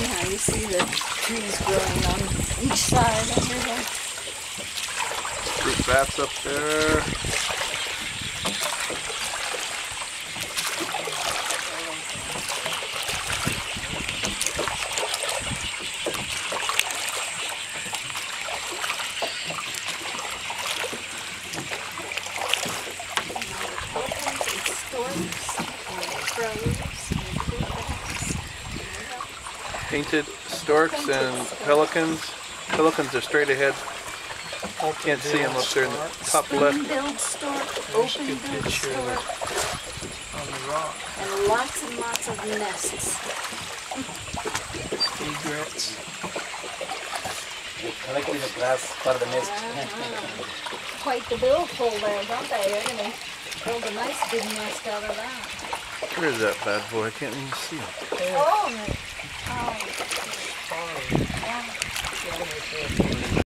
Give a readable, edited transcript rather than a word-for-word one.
Anyhow, you see the trees growing on each side of here. Fruit bats up there. Painted storks and pelicans. Pelicans are straight ahead. Can't see them up there in the top left. Spring-billed stork, open-billed stork, On the rock. and lots of nests. Egrets. Collecting the grass for the nest. Quite the billful there, don't they? They're going to build a nice big nest out of that. Where is that bad boy? I can't even see him. Oh, Fine. yeah. Yeah,